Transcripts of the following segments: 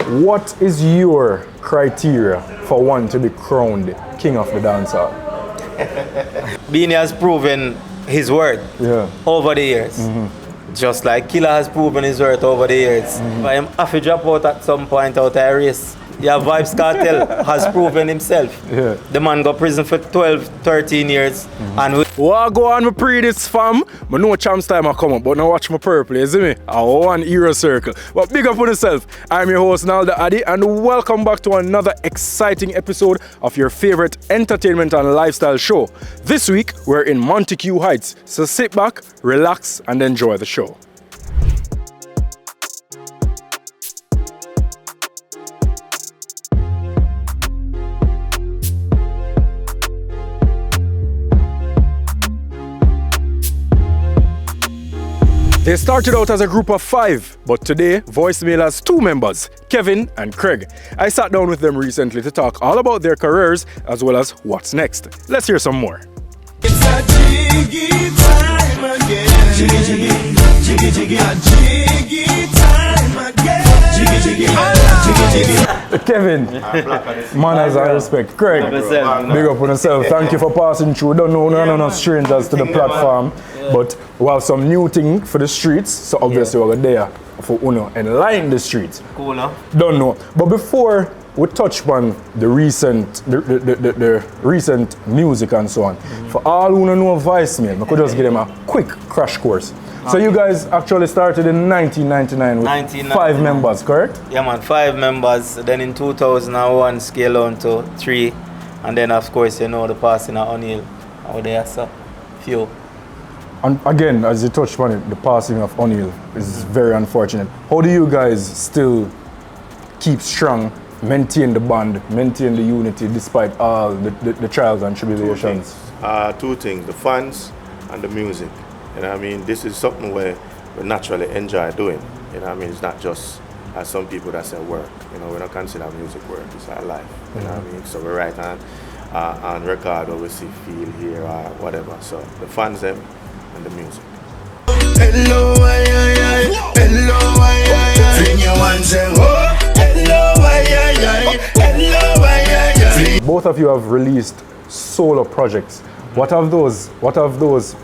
what is your criteria for one to be crowned king of the dancehall? Beenie has proven his worth over the years. Just like Killer has proven his worth over the years. I am have to drop out at some point out of a race. Yeah, Vybz Kartel has proven himself. The man got prison for 12, 13 years. And what go on with Pree Dis fam? I know Champs time I come up, but now watch my purple, you see me? I want hero circle. But big up on yourself. I'm your host Naldo Addi, and welcome back to another exciting episode of your favorite entertainment and lifestyle show. This week, we're in Montague Heights, so sit back, relax, and enjoy the show. They started out as a group of 5, but today, Voicemail has 2 members, Kevin and Craig. I sat down with them recently to talk all about their careers as well as what's next. Let's hear some more. It's a jiggy time again. Jiggy, jiggy, jiggy, jiggy, a jiggy time again. Jiggy, jiggy, jiggy, jiggy. Kevin, manners and respect. Craig, big up on yourself. Thank you for passing through. Don't know no strangers to the platform, but we have some new thing for the streets, so obviously we're there for Uno and line the streets. Cool, no? Don't know. But before we touch on the recent music and so on, for all who don't know Voicemail, I could just give them a quick crash course. So you guys actually started in 1999 with 5 members, correct? Yeah man, 5 members. Then in 2001 scale on to 3. And then of course you know the passing of O'Neal out there, so few. And again, as you touched on it, the passing of O'Neal is very unfortunate. How do you guys still keep strong, maintain the bond, maintain the unity despite all the trials and tribulations? 2 things, the fans and the music. You know what I mean? This is something where we naturally enjoy doing. You know what I mean? It's not just as some people that say work. You know, we don't consider music work, it's our life. You know what I mean? So we write on record or we see, feel, hear or whatever. So the fans them and the music. Hello, hello, bring your hands and hello, Both of you have released solo projects. What have those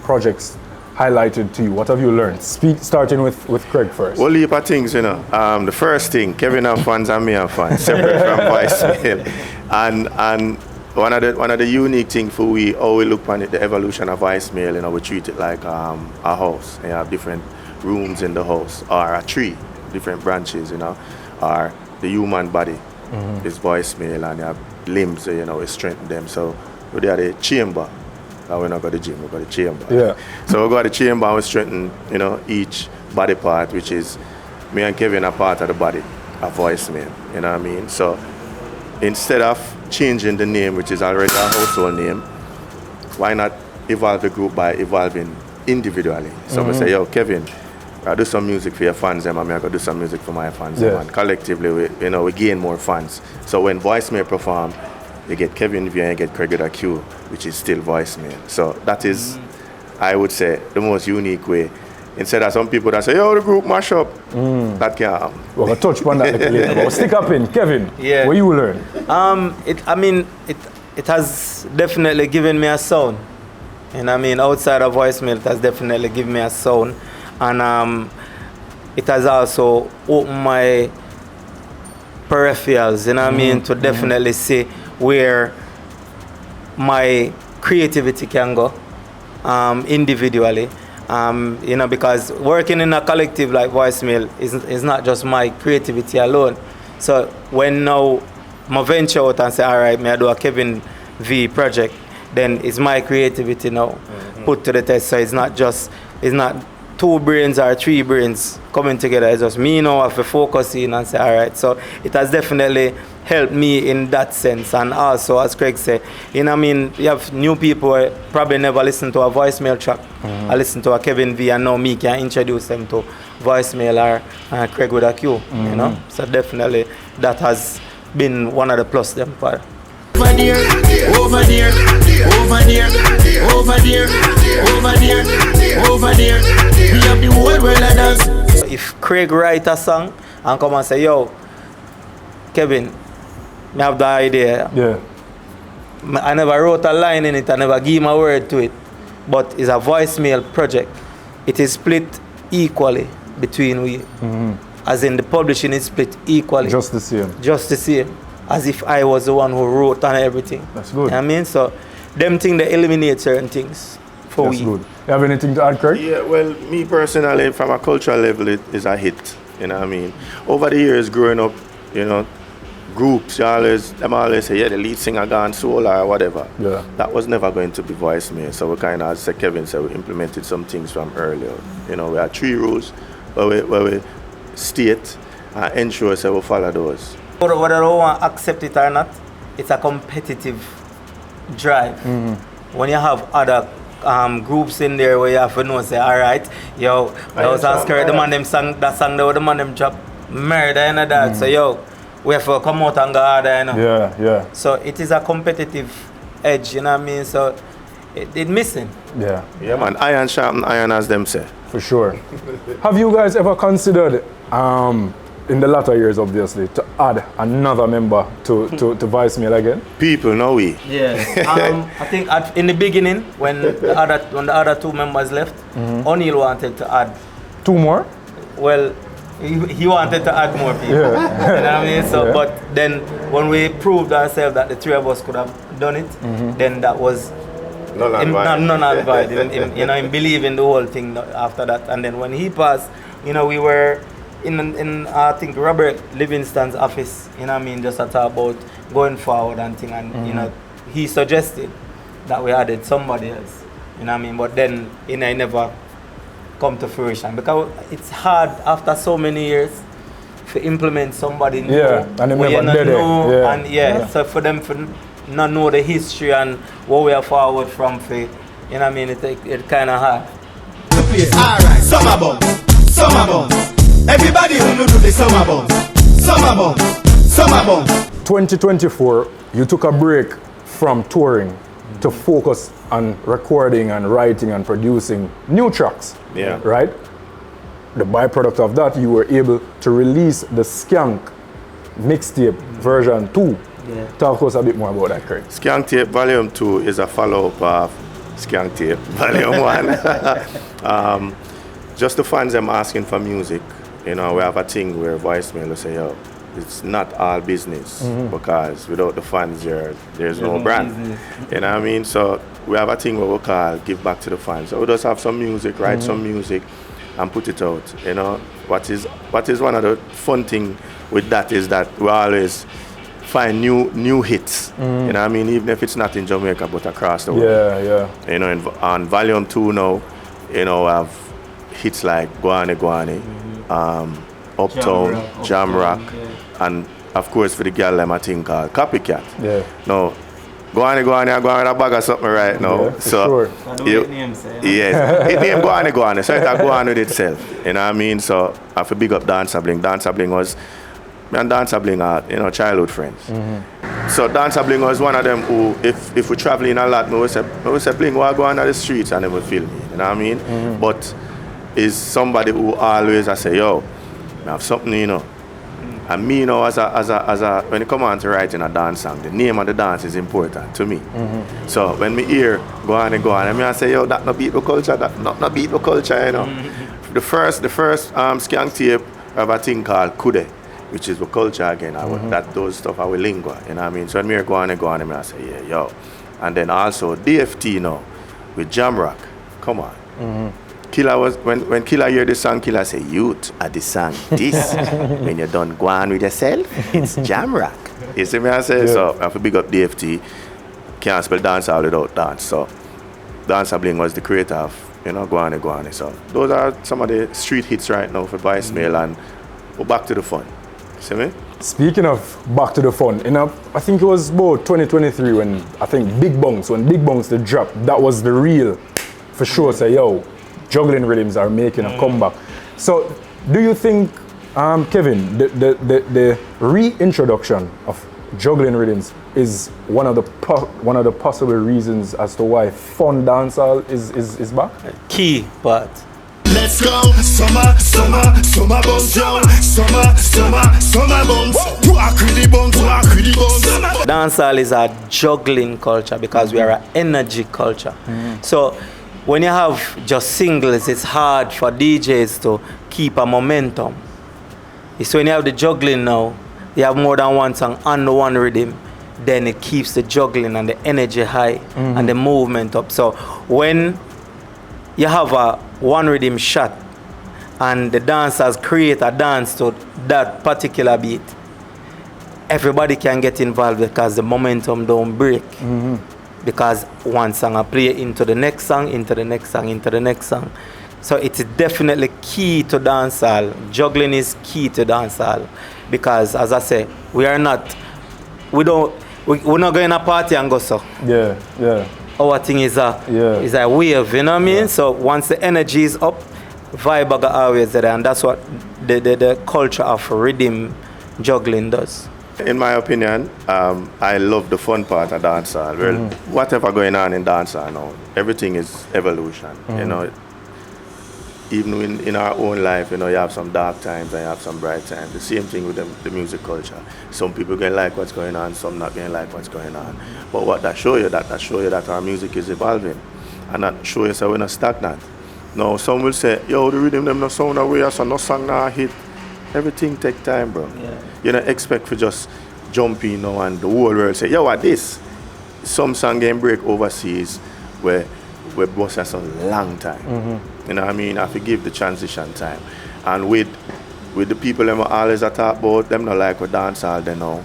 projects highlighted to you? What have you learned? Starting with Craig first. Well, heap of things, you know. The first thing, Kevin have fans and me have fans, separate from Voicemail. And one of the unique things for how we look on it, the evolution of Voicemail, you know, we treat it like a house. You have different rooms in the house, or a tree, different branches, you know, or the human body is Voicemail, and you have limbs, you know, we strengthen them. So we are the chamber. We not got the gym, we got the chamber. Yeah. So we got the chamber and we strengthen, you know, each body part, which is me and Kevin are part of the body, a Voicemail, you know what I mean? So instead of changing the name, which is already a household name, why not evolve the group by evolving individually? So we say, yo, Kevin, I do some music for your fans, and I go do some music for my fans. And collectively, we gain more fans. So when Voicemail perform, you get Kevin V and you get Craig with a Q, which is still Voicemail. So that is, I would say, the most unique way. Instead of some people that say, yo, the group mash up, that can't happen. Well, we'll touch upon that later. But stick up in, Kevin, what you learn? It has definitely given me a sound. And I mean, outside of Voicemail, it has definitely given me a sound. And it has also opened my peripherals, you know what I mean, to definitely see where my creativity can go individually. You know, because working in a collective like Voicemail is not just my creativity alone. So when now I venture out and say, all right, may I do a Kevin V project, then it's my creativity now put to the test. So it's not 2 brains or 3 brains coming together. It's just me now have to focus in and say, all right. So it has definitely helped me in that sense. And also, as Craig said, you know, I mean, you have new people who probably never listen to a Voicemail track. I listen to a Kevin V, and now me can introduce them to Voicemail or Craig with a Q, you know. So definitely that has been one of the plus them part. over there, over there, over there, over there, over there, over there. We have the whole world of dance. If Craig write a song and come and say, yo, Kevin, I have the idea. Yeah. I never wrote a line in it, I never gave my word to it. But it's a voicemail project. It is split equally between we. As in the publishing is split equally. Just the same. Just the same. As if I was the one who wrote and everything. That's good. You know what I mean? So them things they eliminate certain things for That's we. good. You have anything to add, Craig? Yeah, well, me personally, from a cultural level, it is a hit. You know what I mean? Over the years, growing up, you know, groups, them always say, yeah, the lead singer gone solo or whatever. Yeah. That was never going to be voicemail. So we kind of, as Kevin said, we implemented some things from earlier. You know, we had 3 rules where we state and ensure that we follow those. Whether I don't want to accept it or not, it's a competitive drive. When you have other groups in there where you have to know, say, all right, yo, I was asking the man them sang that song there, the man them drop murder and that. So yo, we have to come out and go harder, you know. Yeah. So it is a competitive edge, you know what I mean? So it's missing. Yeah. Yeah, man. Iron sharpen iron, as them say. For sure. Have you guys ever considered, in the latter years obviously, to add another member to voicemail again? People, no we. Yeah. I think in the beginning, when the other 2 members left, O'Neal wanted to add 2 more? Well, he wanted to add more people. Yeah. You know what I mean? So, Yeah. but then when we proved ourselves that the 3 of us could have done it, then that was none advised. You know, him believing the whole thing after that. And then when he passed, you know, we were in I think Robert Livingston's office. You know what I mean? Just to talk about going forward and thing. And you know, he suggested that we added somebody else. You know what I mean? But then I never come to fruition because it's hard after so many years to implement somebody new. Yeah, and where you never did it. Yeah. And so for them to not know the history and what we are forward from, for, you know what I mean, it kind of hard. Alright, summer bomb. Everybody who know do the summer bomb. 2024, you took a break from touring to focus on recording and writing and producing new tracks. Yeah. Right? The byproduct of that, you were able to release the Skank mixtape version 2. Yeah. Talk to us a bit more about that, Craig. Skanktape Volume 2 is a follow-up of Skanktape Volume 1. Just the fans them asking for music. You know, we have a thing where voicemail will say, yo, it's not all business because without the fans there's no brand. You know what I mean? So we have a thing where we call give back to the fans. So we just have some music, write some music and put it out. You know, what is one of the fun thing with that is that we always find new hits. You know what I mean? Even if it's not in Jamaica but across the world. Yeah. You know, on Volume 2 now, you know, we have hits like Guane, Uptown, Jamrock, and of course for the girl them a thing called Copycat. Yeah. No, Guane, I'm going with a bag of something right now. Yeah, for sure. Yes, it name Guane, so it's Guane with itself. You know what I mean? So I have to big up Dancer Bling. Dancer Bling was, me and Dancer Bling are, you know, childhood friends. So Dancer Bling was one of them who, if we traveling a lot, we would say Bling, we'll go on the streets and they would feel me. You know what I mean? But is somebody who always I say, yo, I have something, you know. And me, you know, as a when it come on to writing a dance song, the name of the dance is important to me. So when me hear go on, and me I say, yo, that not beat the culture, that not beat the culture, you know. The first Skanktape have a thing called Kude, which is the culture again. That those stuff I will linger, you know what I mean? So when me go on, and me I say, yeah, yo. And then also DFT now with Jamrock. Come on. Killer was when Killer hear the song, Killer say, youth at the song this. When you done go on with yourself, it's Jamrock. You see me I say? Yeah. So I have to big up DFT. Can't spell dancehall without dance. So Dancer Bling was the creator of, you know, Guane. So those are some of the street hits right now for voicemail and we're back to the fun. See me? Speaking of back to the fun, you know, I think it was about 2023 when I think when Big Bunks the drop, that was the real for sure say, yo, juggling rhythms are making a comeback. So do you think, Kevin, the reintroduction of juggling rhythms is one of the possible reasons as to why fun dancehall is back? Key part. Let's go, summer bounce, yo. Summer bounce. To agree the dancehall is a juggling culture because we are an energy culture. So when you have just singles, it's hard for DJs to keep a momentum. It's when you have the juggling now, you have more than one song on the one rhythm, then it keeps the juggling and the energy high and the movement up. So when you have a one rhythm shot and the dancers create a dance to that particular beat, everybody can get involved because the momentum don't break. Because one song I play into the next song, into the next song, into the next song. So it's definitely key to dancehall. Juggling is key to dancehall because, as I say, we're not going to party and go so. Yeah, yeah. Our thing is a wave, you know what I mean? Yeah. So once the energy is up, vibe are always there, and that's what the culture of rhythm juggling does. In my opinion, I love the fun part of dancehall. Well, whatever going on in dancehall now, everything is evolution. You know, even in our own life, you know, you have some dark times and you have some bright times. The same thing with the music culture. Some people going to like what's going on, some not going to like what's going on. But what that show you that our music is evolving, and that show you that we're not stagnant. Now, some will say, yo, the rhythm them no sound away, so no song no hit. Everything take time, bro. Yeah. You don't expect to just jump in now and the whole world say, yo, what this? Some song game break overseas where boss has a long time. You know what I mean? I have to give the transition time. And with the people them always talk about, them not like with dancehall, they know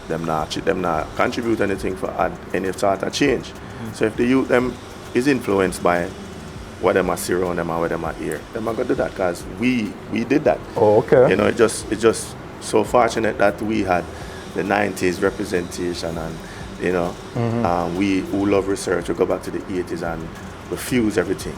them not contribute anything for add any sort of change. So if the youth them is influenced by what them are see around them and what them are hear, them are gonna do that because we did that. Oh, okay. You know, it's just so fortunate that we had the 90s representation, and you know, we who love research, we go back to the 80s and we fuse everything.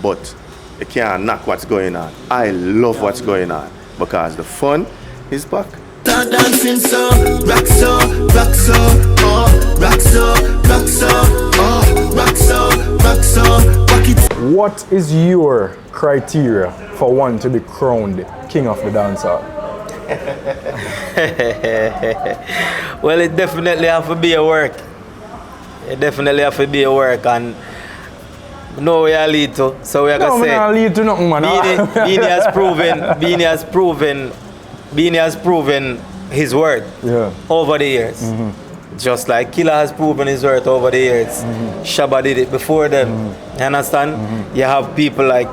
But you can't knock what's going on. I love what's going on because the fun is back. Dancing so, rock so, rock so, oh, rock so, rock so, oh, rock so, rock so, rock it. What is your criteria for one to be crowned king of the dancehall? Well, it definitely have to be a work. It definitely have to be a work, and no way I lead to. So we are gonna say no, lead to nothing, man. Beenie has proven his worth over the years. Just like Killer has proven his worth over the years. Shabba did it before them. You understand? You have people like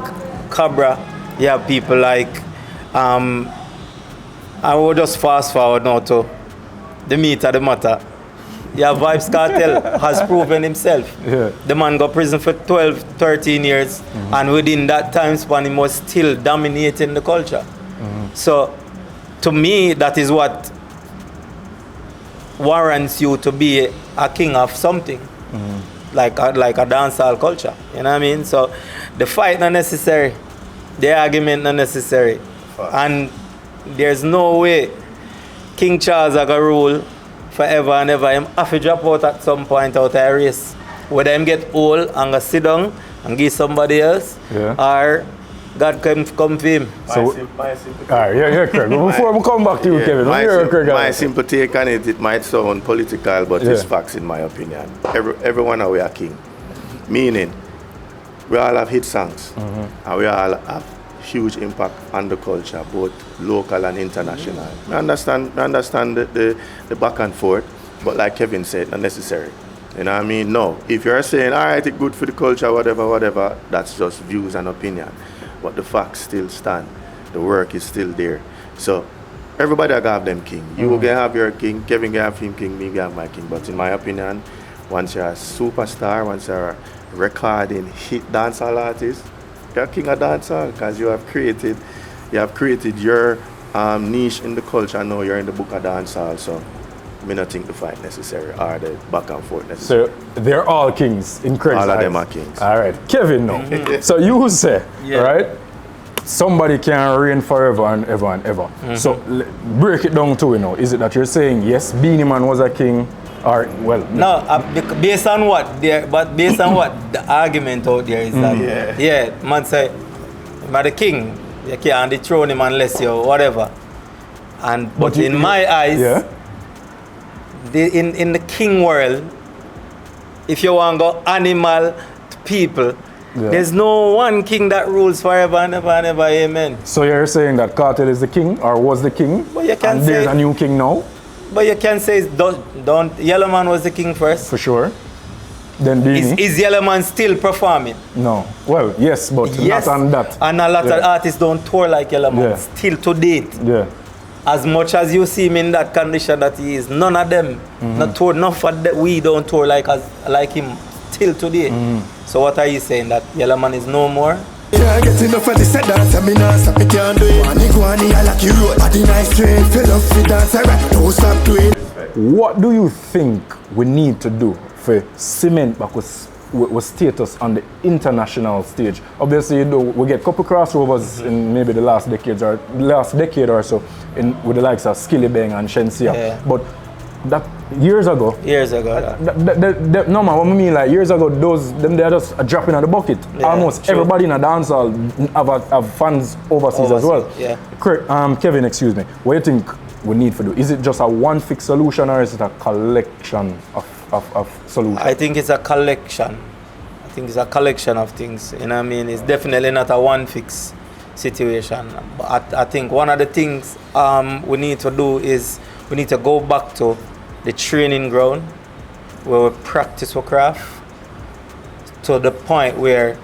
Cabra. You have people like I will just fast forward now to the meat of the matter. You have Vybz Kartel has proven himself. Yeah. The man got prison for 12, 13 years, and within that time span, he was still dominating the culture. So, to me, that is what warrants you to be a king of something, like a dancehall culture. You know what I mean? So, the fight not necessary, the argument not necessary, and there's no way King Charles are gonna rule forever and ever. Him have to drop out at some point out of a race. Whether him get old and go sit down and give somebody else, or God can come for him. So, Craig. Before we come back to you, Kevin, my simple take on it, it might sound political, but it's facts in my opinion. Everyone are a king. Meaning, we all have hit songs, and we all have huge impact on the culture, both local and international. I understand the back and forth, but like Kevin said, not necessary. You know what I mean? No. If you're saying, all right, it's good for the culture, whatever, that's just views and opinion. But the facts still stand. The work is still there. So everybody will have them king. You will have your king, Kevin will have him king, me will have my king. But in my opinion, once you're a superstar, once you're a recording hit dancehall artist, you're king of dancehall because you have created your niche in the culture. Now you're in the book of dancehall. So I don't think the fight necessary or the back and forth necessary. So they're all kings in Craig's All of eyes. them are kings. All right, Kevin now. So you say, right, somebody can reign forever and ever and ever. So break it down to, is it that you're saying, yes, Beenie Man was a king, or, well... No, based on what? The argument out there is that, man say, I'm the king, you can't dethrone him unless you whatever. But in my eyes, in the king world, if you want to go animal to people, there's no one king that rules forever and ever and ever, amen. So you're saying that Kartel is the king or was the king? But you can and say, there's a new king now? But you can say don't Yellow Man was the king first. For sure. Then Beenie. Is Yellow Man still performing? No. Well, yes, but Yes. not on that. And a lot of artists don't tour like Yellow Man still to date. Yeah. As much as you see him in that condition that he is, none of them not tour. Enough of that we don't tour like him till today. So what are you saying, that Yellow Man is no more? Yeah, get enough of the set dance, I mean, stop it, can't do it. I like you, body nice, straight, fill up the dance, alright, don't stop doing. What do you think we need to do for cement back with status on the international stage? Obviously, you know, we get couple crossovers in maybe the last decade or so with the likes of Skilly Bang and Shensia. Yeah. But that years ago. No man, what I mean, like years ago, they're just a drop in the bucket. Yeah, almost true. everybody in a dancehall have fans overseas as well. Yeah. Kevin, excuse me. What do you think we need to do? Is it just a one fixed solution or is it a collection of solutions? I think it's a collection. I think it's a collection of things. You know what I mean? It's definitely not a one fix situation. But I think one of the things we need to do is we need to go back to the training ground where we practice our craft to the point where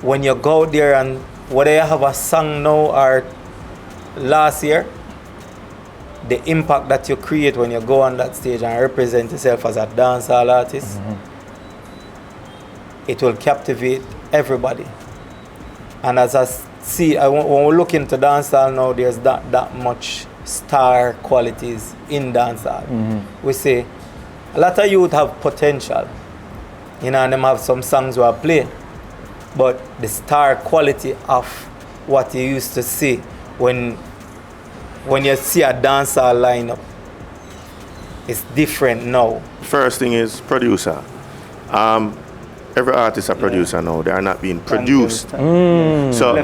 when you go there and whether you have a song now or last year, the impact that you create when you go on that stage and represent yourself as a dancehall artist, it will captivate everybody. And as I see, when we look into dancehall now, there's that much star qualities in dancehall. We say a lot of youth have potential, you know, and them have some songs where I play, but the star quality of what you used to see when you see a dancehall lineup is different now. First thing is producer. Every artist a producer now. They are not being produced. So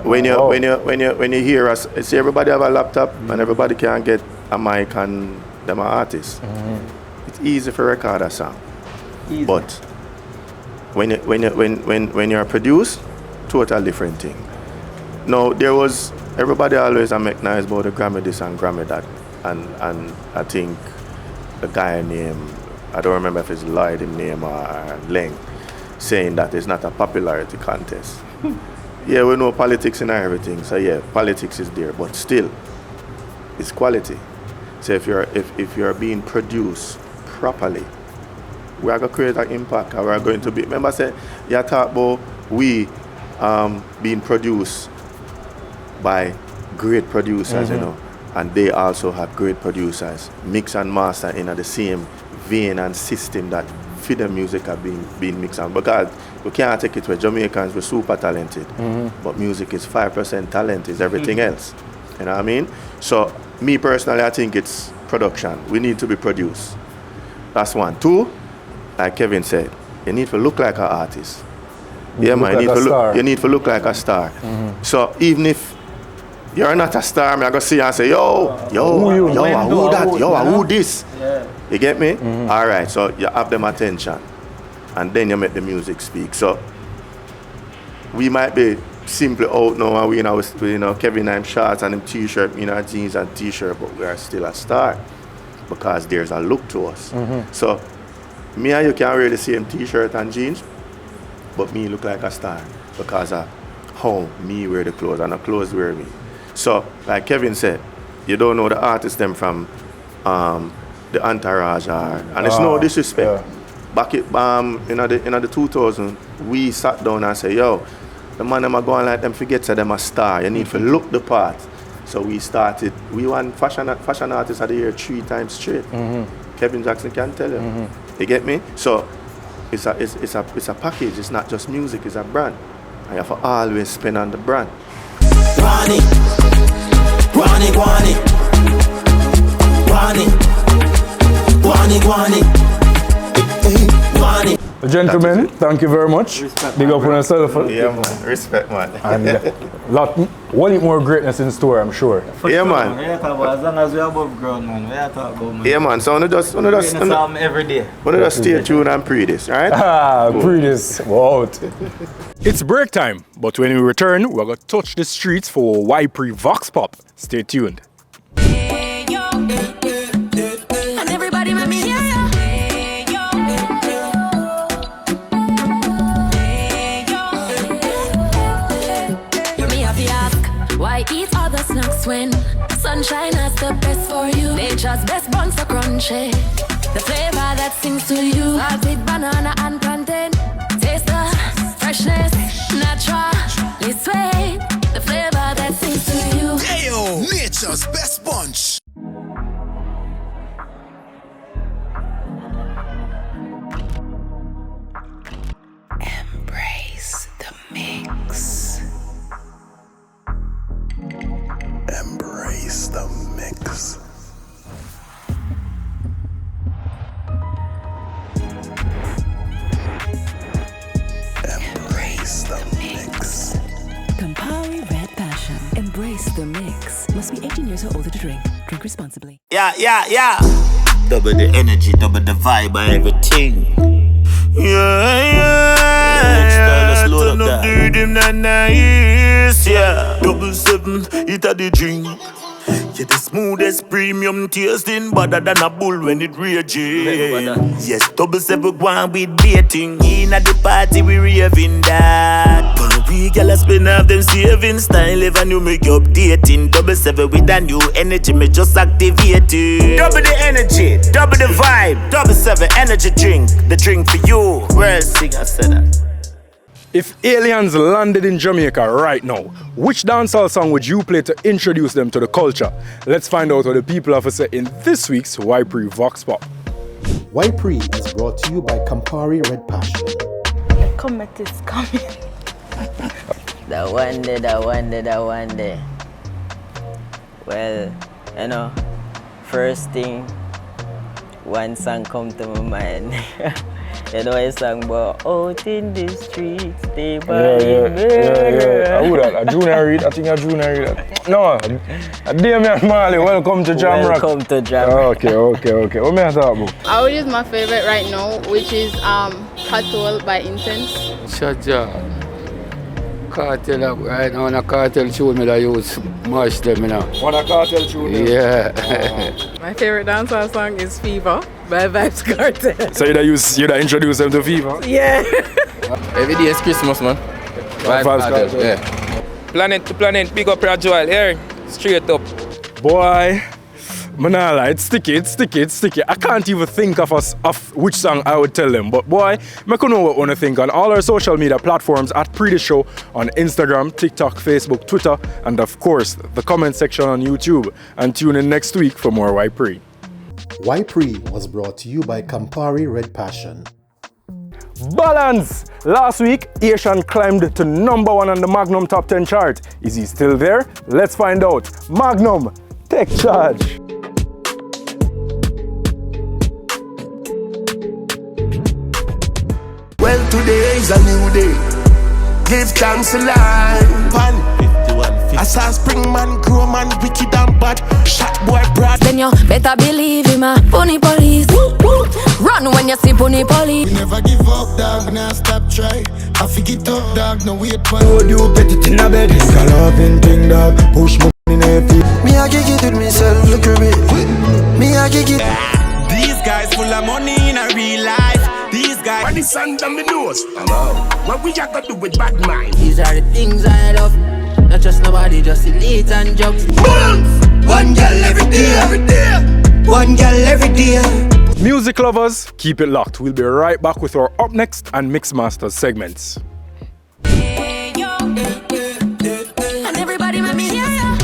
when you hear us, see everybody have a laptop and everybody can get a mic and them are artists. It's easy for record a song. Easy. But when you're produced, total different thing. Now everybody always make nice about the Grammy this and Grammy that, and I think the guy named, I don't remember if it's Lloyd in name or Leng, saying that it's not a popularity contest. Yeah, we know politics and everything, so yeah, politics is there, but still, it's quality. So if you're being produced properly, we are going to create an impact. We are going to be, remember I said, you talk about we being produced by great producers, you know, and they also have great producers, mix and master in the same vein and system that for the music have been mixed on. Because we can't take it where Jamaicans were super talented, but music is 5% talent, is everything else. You know what I mean? So me personally, I think it's production. We need to be produced. That's one. Two, like Kevin said, you need to look like an artist. Yeah, man, you need to look like a star. So even if you're not a star, I'm gonna see you and say, yo, who this? Yeah. You get me? All right, so you have them attention, and then you make the music speak. So we might be simply out now, and we know Kevin I'm shorts and him t-shirt, jeans and t-shirt, but we are still a star because there's a look to us. So me and you can't wear the same t-shirt and jeans, but me look like a star because of how me wear the clothes and the clothes wear me. So, like Kevin said, you don't know the artists them from the entourage and it's no disrespect. Back in the 2000s, we sat down and said, yo, the man them are going like them forget that them a star. You need to look the part. So we won fashion artist of the year 3 times straight. Kevin Jackson can tell you. You get me? So it's a package, it's not just music, it's a brand. And you have to always spend on the brand. Gentlemen, thank you very much. Big up on yourself. Yeah, man. Respect, man. And one more greatness in store, I'm sure. Yeah, man. As long as we're above ground, man. We are talking about, man. Yeah, man. So, every day. just stay tuned and Pree Dis, alright? Pree Dis. Wow. It's break time, but when we return, we're going to touch the streets for YPree Vox Pop. Stay tuned. Why eat other snacks when sunshine has the best for you? Nature's best buns are crunchy. The flavor that sings to you. Salted banana and plantain. Taste the freshness, naturally sweet. The flavor that sings to you. Ayo, nature's best bunch. Embrace the mix. Embrace the mix. Embrace the mix. Campari Red Passion. Embrace the mix. Must be 18 years or older to drink. Drink responsibly. Yeah. Double the energy, double the vibe, and everything. Yeah. Turn up the rhythm that nice. Yeah. 7, it a the drink. Yeah, the smoothest premium tasting, better than a bull when it raging. Yes, 7 one with baiting. In at the party we raving that. But we gyal spend off them saving style. If you make updating. 7 with a new energy, me just activating. Double the energy, double the vibe. 7 energy drink, the drink for you. World singer said that. If aliens landed in Jamaica right now, which dancehall song would you play to introduce them to the culture? Let's find out what the people have to say in this week's YPree Vox Pop. YPree is brought to you by Campari Red Passion. The comet is coming. The one day. Well, you know, first thing, one song come to my mind. You know a song about out in the streets, they buying murder. I would have. A junior read. I think a junior read. No, Damian Marley, welcome to Jam Rock. Welcome to Jam Rock. Okay. What may I talk about? I would use my favorite right now, which is Cartel by Intense. Shaja. Cartel up right now on a cartel tune me that use much them now. On a cartel tune? Yeah. My favorite dancehall song is Fever by Vybz Kartel. So you da introduce them to Fever? Yeah. Every day is Christmas, man. Vybz Kartel. Yeah. Planet to planet, big up your Joel here. Straight up. Boy, Manala, it's sticky. I can't even think of which song I would tell them. But boy, I can know what I want to think on all our social media platforms at PreeDisShow on Instagram, TikTok, Facebook, Twitter, and of course, the comment section on YouTube. And tune in next week for more YPree. YPree was brought to you by Campari Red Passion. Balance! Last week, Ayetian climbed to number 1 on the Magnum Top 10 chart. Is he still there? Let's find out. Magnum, take charge. Well, today is a new day. Give thanks to life. Pan 51. I saw spring man, grow man, wicked and bad. Shot boy, brad. Then you better believe him, Pony police. Run when you see Pony police. We never give up, dog. Now stop try. I forget up, dog. No wait for you get it in a bed. It's a loving thing, dog. Push my in a feet. me. I get it with myself. Look at me. Me, I get it. These guys full of money in a real life. These guys. When the sun down the nose. What we got to do with bad mind? These are the things I love. Not just nobody, just elite and jokes. One girl every day. One girl every day. Music lovers, keep it locked. We'll be right back with our Up Next and Mixmasters segments. And everybody let me hear ya.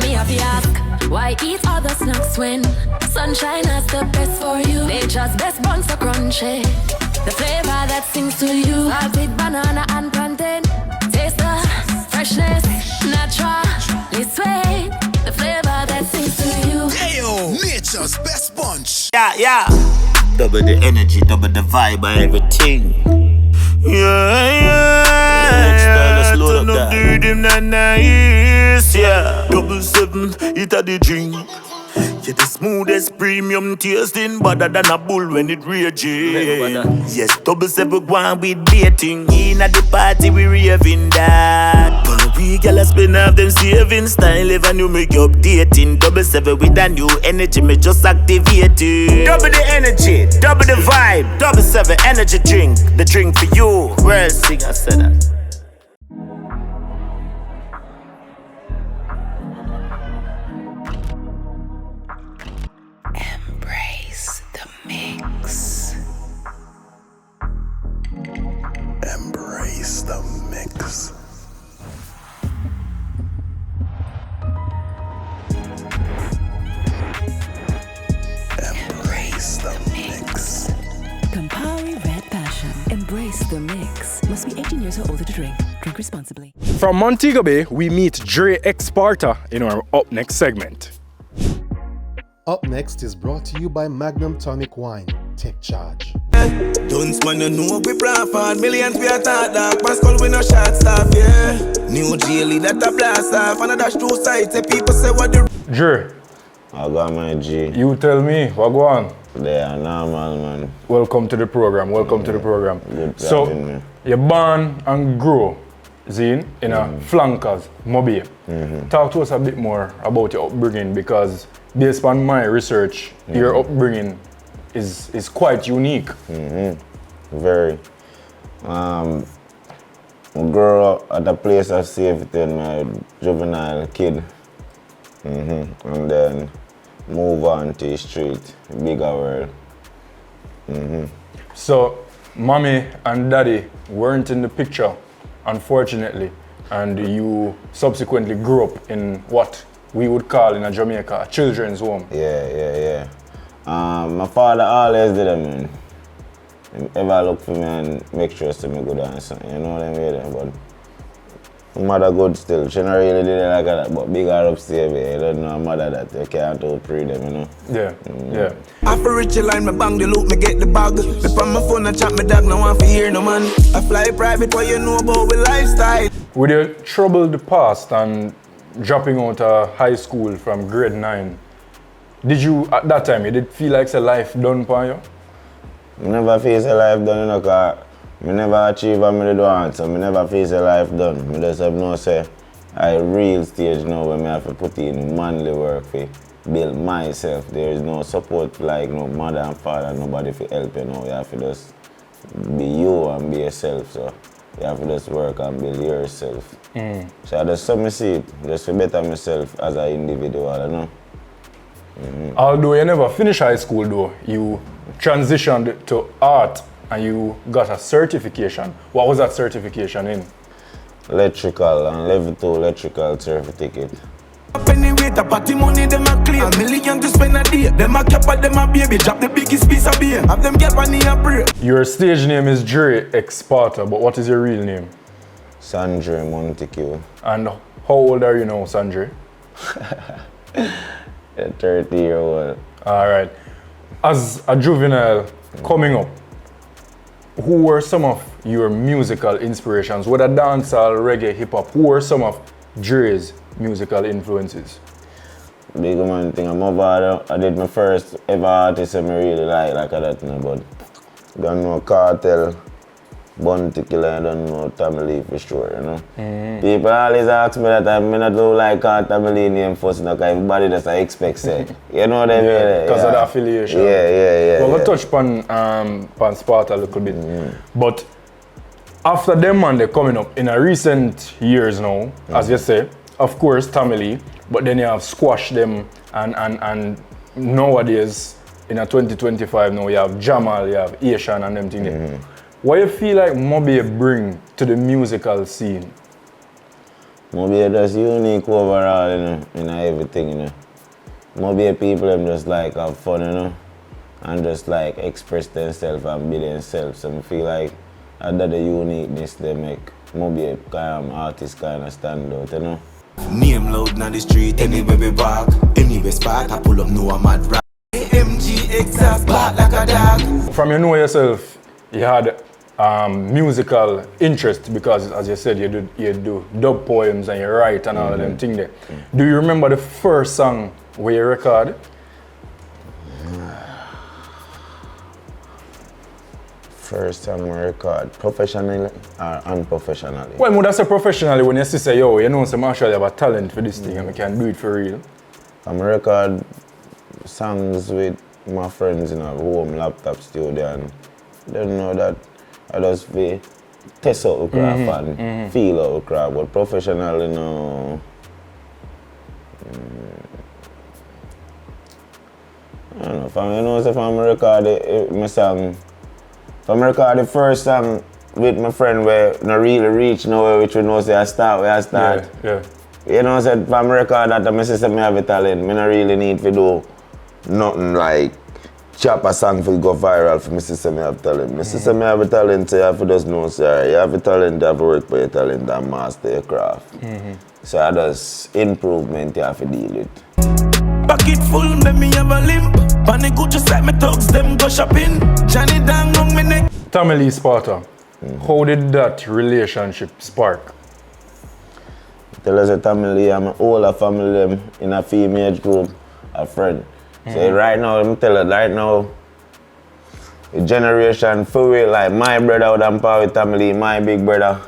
Me have to ask, why eat other snacks when sunshine has the best for you? Nature's best buns are crunchy. The flavor that sings to you. Salted banana and plantain. Taste the freshness, naturally sweet. The flavor that sings Yeah. Double the energy, double the vibe, everything. Yeah. Turn up the rhythm that nice. Yeah. 7, it a the drink. Yeah, the smoothest premium tasting, better than a bull when it raging. Yes, 7 one with baiting. In at the party we raving that. But we gala spend half them saving style. If I new make updating. 7 with a new energy, me just activate it. Double the energy, double the vibe. 7 energy drink, the drink for you. World singer said that. Embrace the mix. Embrace the mix. Embrace the mix. Campari Red Passion. Embrace the mix. Must be 18 years or older to drink. Drink responsibly. From Montego Bay, we meet Dre X Sparta in our Up Next segment. Up Next is brought to you by Magnum Tonic Wine. Take charge. Don't man, you know we profit. Millions we attack that. Pascal we no shot stuff, yeah. New jelly that a blast off. And a dash 2 cites. People say what the... Dre. I got my G. You tell me, what go on? They are normal, man. Welcome to the program, to the program. Good to so, having me. You're born and grow, Zeeno, in a flankers, Mobile. Talk to us a bit more about your upbringing, because based on my research, your upbringing is quite unique. Very. I grew up at a place of safety in my juvenile kid. And then move on to the street, bigger world. So, mommy and daddy weren't in the picture, unfortunately, and you subsequently grew up in what we would call in Jamaica a children's home. Yeah. My father always did it, man. He ever look for me and make sure to me good and something, you know what I mean? But my mother good still. She not really did it like that, but bigger upstairs, you don't know a mother that you can't outpray them, you know? Yeah. After reach the line, me bang the loop, me get the bag. Me from my phone and chat me dog, no one for hear no man. I fly private, what you know about my lifestyle? With your troubled past and dropping out of high school from grade 9, did you, at that time, did it feel like a life done for you? I never face a life done, you know, because I never achieve what I want, so I never face a life done. I just have no say, I real stage now where I have to put in manly work to build myself. There is no support like no mother and father, nobody to help you now. You have to just be you and be yourself, so you have to just work and build yourself. So I just see it, just to better myself as an individual, you know. Although you never finished high school though, you transitioned to art and you got a certification. What was that certification in? Electrical and level 2 electrical certificate. Anyway, the party money them a clear. $1 million to spend a day. Them a cap at them a baby. Drop the biggest piece of beer. Have them get money a break. Your stage name is Dre X Sparta, but what is your real name? Sandre Montague. And how old are you now, Sandre? 30-year-old. Alright. As a juvenile coming up, who were some of your musical inspirations? Whether dancehall, reggae, hip-hop, who were some of Dre's musical influences? Big man thing, I'm over, I did my first ever artist I really like that, you know, but don't know Kartel, Bun to Killer, I don't know Tommy Lee for sure, you know. People always ask me that I not do like Tommy Lee name first, because everybody just expect say. You know what I mean? Because of the affiliation. Yeah. Well, we'll touch on Sparta a little bit. But after them man, they're coming up in a recent years now, as you say, of course, Tommy Lee, but then you have squashed them and nowadays, in a 2025 now, you have Jamal, you have Ayetian and them things. What you feel like Mobile bring to the musical scene? Mobile just unique overall, you know, in everything, you know. Mobile people them just like have fun, you know, and just like express themselves and be themselves. So I feel like that the uniqueness they make Mobile artists kind of stand out, you know. Name loud on the street, anywhere we walk, anywhere spot, I pull up, no I'm mad rap. AMG, exhaust, bark like a dog. From you know yourself, you had musical interest because, as you said, you do dub poems and you write and all of them things there. Do you remember the first song where you recorded? First song I record, professionally or unprofessionally? Well, would I say professionally when you say, yo, you know, some actually have a talent for this thing and we can do it for real? I record songs with my friends in a home laptop studio and they don't know that I just be test out the craft and feel out the craft, but professionally, no. I don't know, if I'm record my song, if I'm record the first song with my friend where no really reach nowhere, which we know say I start where I start. Yeah. You know, said if I'm record that, my sister me have a talent. Me no really need to do nothing like chop a song for go viral for my sister me have talent. My sister me have a talent, so you have to just know, sir, you have a talent, you have to work for your talent and master your craft. So I just improvement you have to deal with. Pocket full, make me have a limp. Panic good just like me thugs, them go shopping. Johnny down long me neck. Tommy Lee Sparta, how did that relationship spark? Tell us a Tommy Lee, I'm an older family them in a female age group, a friend. So right now, let me tell you, right now, the generation for real, like my brother would have power with Tommy Lee, my big brother,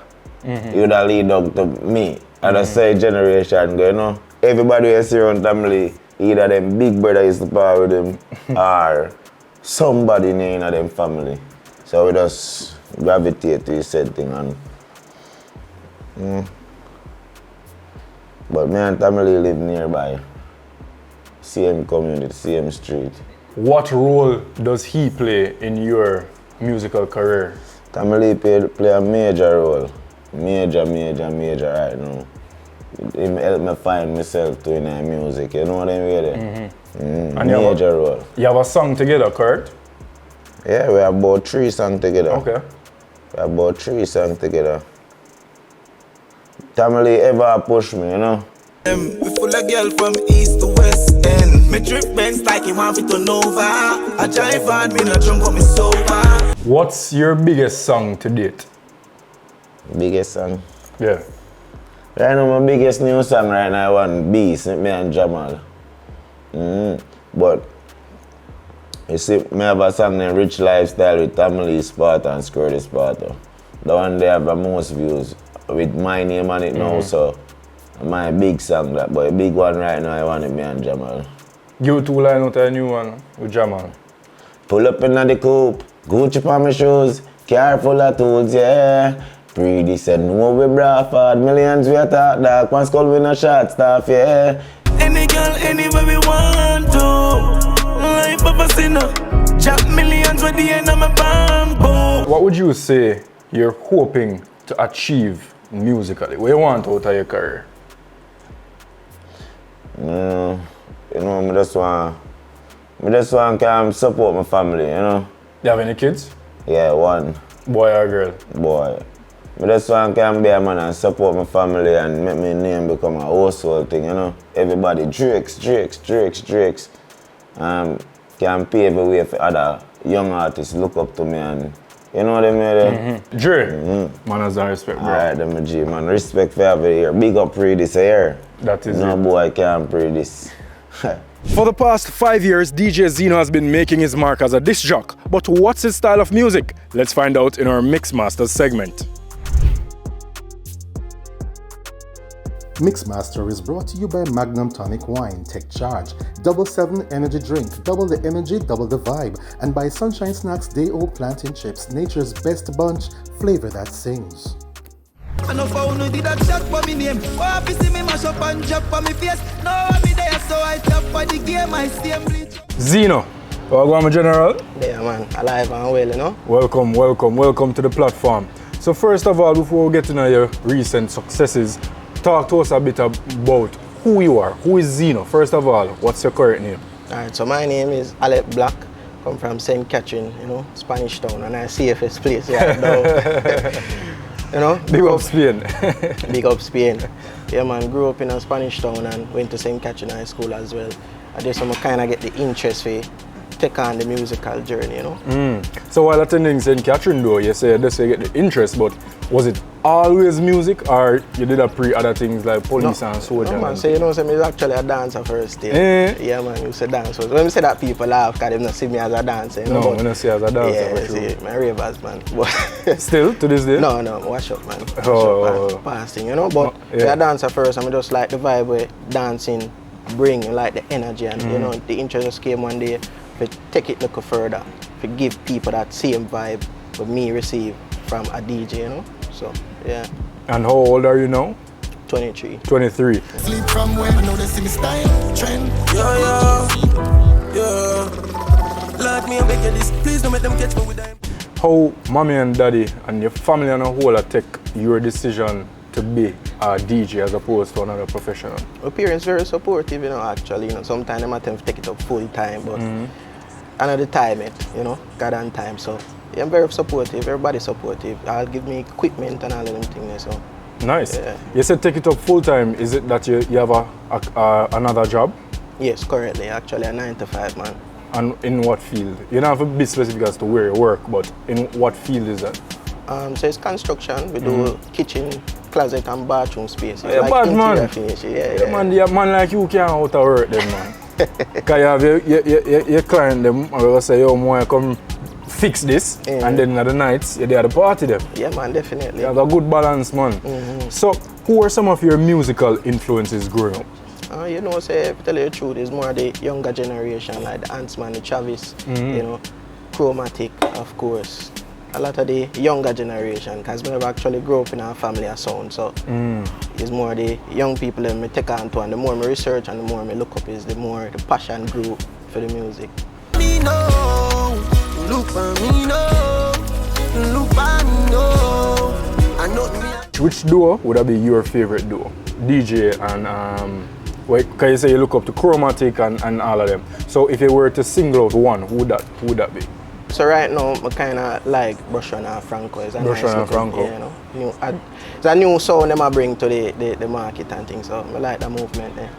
he would have lead up to me. And I say generation, you know, everybody who see around Tommy Lee, either them big brother is the power with him or somebody in them family. So we just gravitate to the said thing and but me and Tommy Lee live nearby. Same community, same street. What role does he play in your musical career? Tommy Lee play a major role. Major right now. He help me find myself too in the music, you know what I mean? And major role. You have a song together, correct? Yeah, we have about 3 songs together. Okay. We have about 3 songs together. Tommy Lee ever push me, you know? We full of girl from east to west end. Me trip Benz like he want me to Nova. I drive hard, me not drunk, but me sober. What's your biggest song to date? Biggest song? Yeah. Right now, my biggest new song right now, one Beast, me and Jamal. But, you see, me have a song named Rich Lifestyle with Tommy Lee Sparta and Skirty Sparta. The one they have the most views with my name on it now, so my big song that, but a big one right now I want it me and Jamal. You two line out a new one with Jamal. Pull up in the coupe, Gucci for my shoes, car full of tools, yeah. Pree Dis said no we Bradford, millions we attack dark, one skull with no shot stuff, yeah. Any girl, anywhere we want to. Life of a sinner, chop millions with the end of my bamboo. What would you say you're hoping to achieve musically? What you want out of your career? You know, I just want to support my family, you know. You have any kids? Yeah, one. Boy or girl? Boy. I just want to be a man and support my family and make my name become a household thing, you know. Everybody, Dre X, can pave the way for other young artists look up to me and, you know what I mean? Dre, man has no respect, bro. Alright, I'm a G, man. Respect for every year. Big up Pree Dis here. That is no boy can't Pree Dis. For the past 5 years, DJ Zeeno has been making his mark as a disc jock. But what's his style of music? Let's find out in our Mixmasters segment. Mixmaster is brought to you by Magnum Tonic Wine, Take Charge, Double 7 Energy Drink, double the energy, double the vibe, and by Sunshine Snacks Day Old Plantain Chips, nature's best bunch, flavor that sings. I know how no did that shot for me name. Oh, if you see me mash up and drop for me face. No, I be there, so I tap for the game, I see him bleach. Zeeno, welcome, General. Yeah, man, alive and well, you know. Welcome to the platform. So first of all, before we get into your recent successes, talk to us a bit about who you are. Who is Zeeno? First of all, what's your current name? Alright, so my name is Alec Black. Come from St. Catherine, you know, Spanish town, and I CFS place. Yeah, you know. Big up Spain. Big up Spain. Yeah, man. Grew up in a Spanish town and went to St. Catherine High School as well. I just kind of get the interest for take on the musical journey, you know. So while attending St. Catherine though, you say that's where you get the interest, but was it always music or you did a pre other things like police and soldier? No man, so you know, so I'm actually a dancer first. Yeah man, you say dance first. When you say that, people laugh because they don't see me as a dancer. You know, no, when I see as a dancer. Yeah, see, my ravers man. But still to this day? No, wash up man. Passing, you know. But yeah. A dancer first, I'm just like the vibe where dancing bring, like the energy and you know, the interest just came one day to take it a little further, to give people that same vibe that me receive from a DJ, you know. So yeah. And how old are you now? 23. 23. Sleep from when I know they see me style trend. Yeah. Let me beg you this, please don't make them catch me with them. How mommy and daddy and your family and a whole take your decision to be a DJ as opposed to another professional? My parents very supportive, you know, actually. You know, sometimes they might have to take it up full time, but another time you know, God and time. So yeah, I'm very supportive, everybody's supportive. I'll give me equipment and all of them things, so. Nice. Yeah. You said take it up full time. Is it that you have another job? Yes, currently, actually a 9 to 5 man. And in what field? You don't have to be specific as to where you work, but in what field is that? So it's construction. We do kitchen, closet and bathroom space. Yeah, like bad man. Finish. Man, the man like you can't out of work then, man. Because you have your client them, I will say, yo, man, come fix this, and then at the nights, you're there at the party them. Yeah, man, definitely. You have a good balance, man. So, who are some of your musical influences growing up? You know, say, to tell you the truth, it's more the younger generation, like the Antsman, the Travis, you know, Chromatic, of course. A lot of the younger generation, because we never actually grew up in our family or sound, so it's more the young people that me take on to, and the more I research and the more I look up, is the more the passion grew for the music. Me know, look for me know, look for me know. I know me. Which duo would that be your favorite duo? DJ and can you say you look up to Chromatic and all of them? So if you were to single out one, who would that be? So right now, I kind of like Brushan and Franco. It's a nice and Franco. Yeah, you know, it's a new sound them I bring to the market and things. So I like the movement there.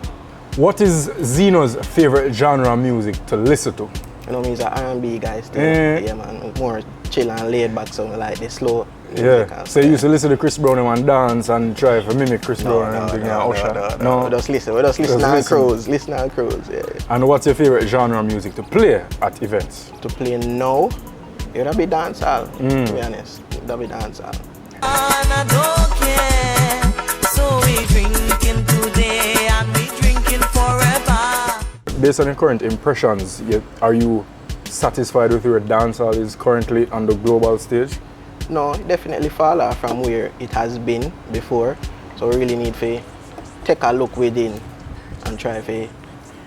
What is Zeeno's favorite genre of music to listen to? You know, he's an R&B guy still. Yeah, man. More chill and laid back, so I like the slow music. Yeah. So you used to listen to Chris Brown and dance and try to mimic Chris Brown and everything. No. We just listen and cruise. Yeah. And what's your favorite genre of music to play at events? To play now, it would be dancehall, to be honest. It would be dancehall. And I don't care, so we drinking today and we drinking forever. Based on your current impressions, are you satisfied with where dancehall is currently on the global stage? No, it definitely fall off from where it has been before. So we really need to take a look within and try to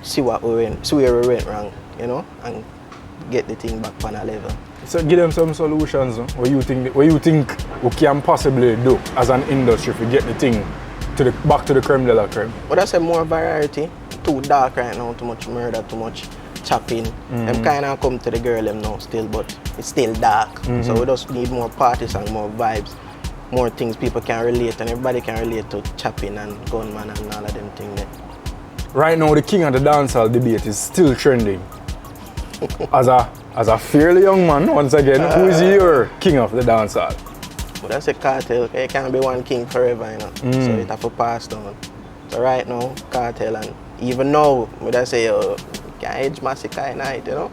see where we went wrong, you know, and get the thing back on a level. So give them some solutions, no? What you think we can possibly do as an industry if we get the thing back to the creme de la creme? But I say more variety. Too dark right now, too much murder, too much chopping. Them kind of come to the girl them now still, but it's still dark. So we just need more parties and more vibes, more things people can relate, and everybody can relate to chopping and gunman and all of them things there. Right now, the king of the dancehall debate is still trending. As a fairly young man, once again, who is your king of the dancehall? But that's a Kartel. There can't be one king forever, you know. So it have to pass down. So right now, Kartel, and even now, would I say, can't age massacre night, you know.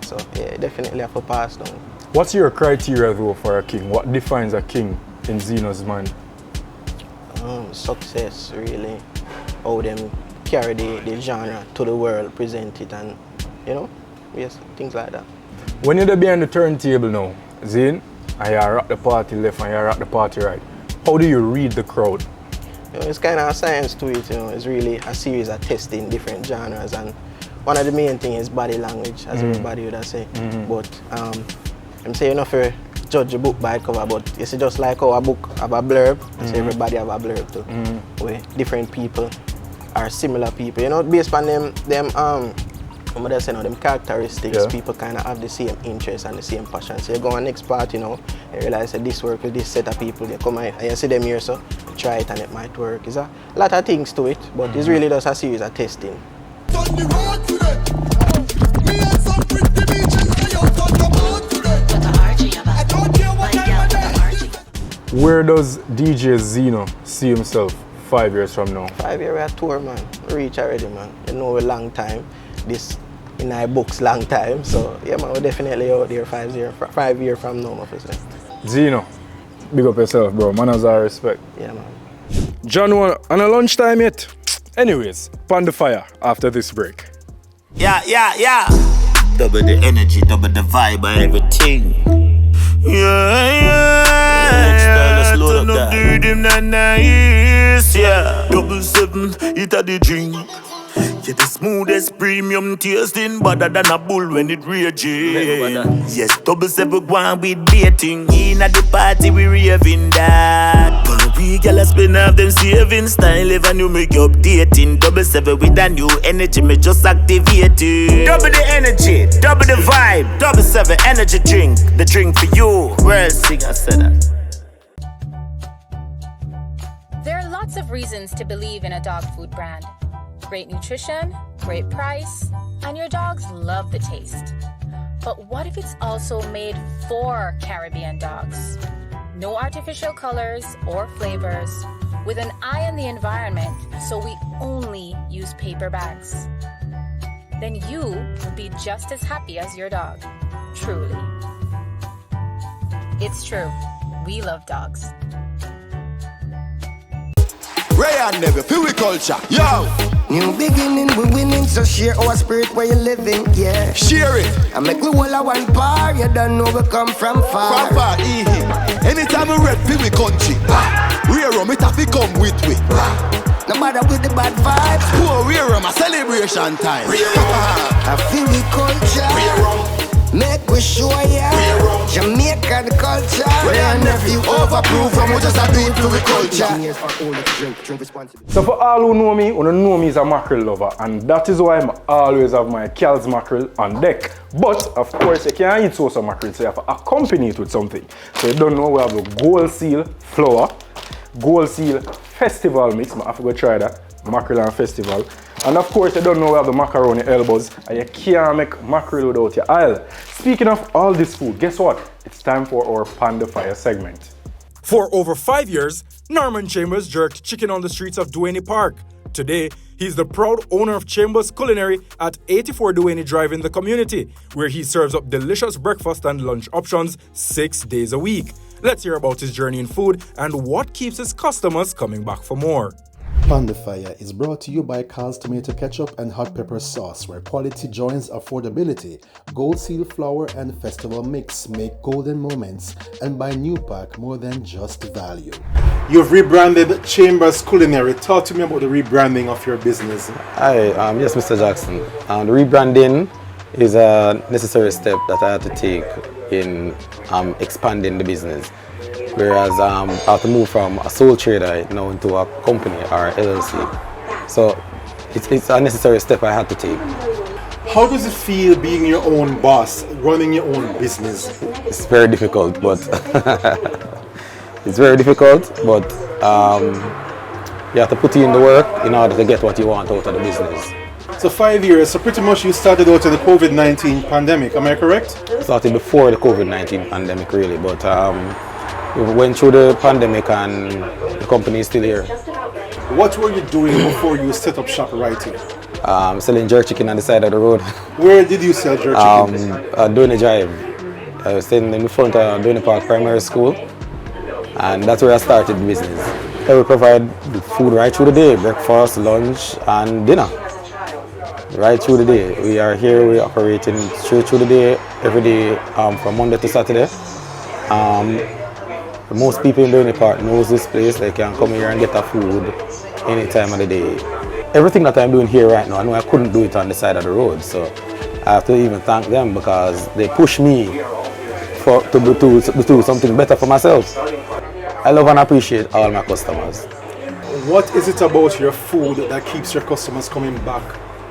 So yeah, definitely have to pass down. What's your criteria though for a king? What defines a king in Zeeno's mind? Success, really. How them carry the genre to the world, present it, and you know, yes, things like that. When you're behind the turntable now, Zeen, and you're at the party left and you're at the party right, how do you read the crowd? You know, it's kind of a science to it, you know. It's really a series of testing different genres, and one of the main things is body language, as everybody would say. But I'm saying enough for judge a book by cover, but it's just like how a book have a blurb, so everybody have a blurb too. Where different people are similar people, you know, based on them characteristics, people kind of have the same interest and the same passion. So you go on next part, you know, you realize that this work with this set of people, they come and you see them here, so you try it and it might work. There's a lot of things to it, but it's really just a series of testing. On the road today, me and some pretty Where does DJ Zeeno see himself 5 years from now? 5 years we are tour, man. Reach already, man. You know, a long time. This in our books, long time. So yeah, man, we're definitely out there 5 years from now, officer. Zeeno, big up yourself, bro. Manners are respect. Yeah, man. John, on a lunchtime yet? Anyways, PAN Di Fyah after this break. Yeah. Double the energy, double the vibe, and everything. Yeah. Turn up the rhythm, nice. Yeah. 7, it a the drink. Yeah, the smoothest premium tasting, better than a bull when it raging. Yes, 7 going with dating. In at the party, we raving that. But we gyal spend off them saving style. If you make updating, 7 with a new energy, me just activate it. Double the energy, double the vibe. 7 energy drink, the drink for you. World singer said that. There are lots of reasons to believe in a dog food brand. Great nutrition, great price, and your dogs love the taste. But what if it's also made for Caribbean dogs? No artificial colors or flavors, with an eye on the environment, so we only use paper bags. Then you will be just as happy as your dog, truly. It's true, we love dogs. Ray and Never, feel we culture, yo! New beginning, we winning, so share our spirit where you living, yeah. Share it! I make we all a one par, you don't know we come from far. From far, anytime we red, feel we country. Rear rum, it have to come with we. No matter with the bad vibes. Poor rear rum, a celebration time. I feel we culture. Rear rum. Make we show ya Jamaica the culture. Ray and Nephew overproof from we just a do it to the culture. So for all who know me, you know me as a mackerel lover, and that is why I always have my Cal's mackerel on deck. But of course you can't eat sauce of mackerel, so you have to accompany it with something. So you don't know, we have the Gold Seal flour, Gold Seal Festival mix. I have to go try that, mackerel and festival. And of course, you don't know we have the macaroni elbows, and you can't make mackerel without your aisle. Speaking of all this food, guess what? It's time for our PAN Di Fyah segment. For over 5 years, Narmon Chambers jerked chicken on the streets of Duhaney Park. Today, he's the proud owner of Chambers Culinary at 84 Duhaney Drive in the community, where he serves up delicious breakfast and lunch options 6 days a week. Let's hear about his journey in food and what keeps his customers coming back for more. PAN Di Fyah is brought to you by Carl's Tomato Ketchup and Hot Pepper Sauce, where quality joins affordability. Gold Seal Flour and Festival Mix make golden moments, and by New Pack, more than just value. You've rebranded Chambers Culinary. Talk to me about the rebranding of your business. Hi, yes, Mr. Jackson. The rebranding is a necessary step that I had to take in expanding the business. Whereas I have to move from a sole trader now into a company or LLC. So it's a necessary step I had to take. How does it feel being your own boss, running your own business? It's very difficult, but you have to put in the work in order to get what you want out of the business. So 5 years, so pretty much you started out in the COVID-19 pandemic, am I correct? Started before the COVID-19 pandemic really, but we went through the pandemic and the company is still here. What were you doing before you set up shop right here? Selling jerk chicken on the side of the road. Where did you sell jerk chicken? Duhaney Drive. I was staying in the front of Duhaney Park Primary School, and that's where I started the business. We provide food right through the day, breakfast, lunch and dinner. Right through the day. We are here, we are operating straight through the day, every day from Monday to Saturday. Most people in Duhaney Park knows this place. They can come here and get a food any time of the day. Everything that I'm doing here right now, I know I couldn't do it on the side of the road, so I have to even thank them because they push me to do something better for myself. I love and appreciate all my customers. What is it about your food that keeps your customers coming back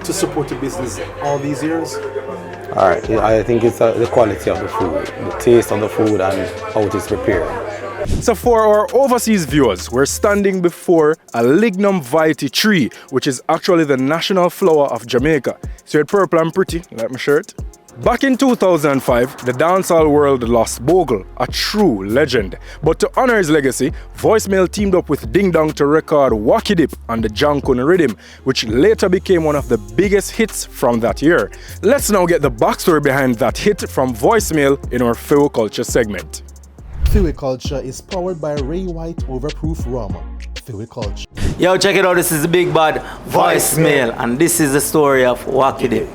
to support the business all these years? All right, I think it's the quality of the food, the taste of the food and how it is prepared. So for our overseas viewers, we're standing before a lignum vitae tree, which is actually the national flower of Jamaica. So it's purple and pretty, like my shirt. Back in 2005, the dancehall world lost Bogle, a true legend. But to honor his legacy, Voicemail teamed up with Ding Dong to record Wacky Dip on the Jankun rhythm, which later became one of the biggest hits from that year. Let's now get the backstory behind that hit from Voicemail in our Fiwe Culture segment. Fiwe Culture is powered by Ray White Overproof Rum. Fiwe Culture. Yo, check it out, this is the big bad Voicemail, and this is the story of Wacky Dip.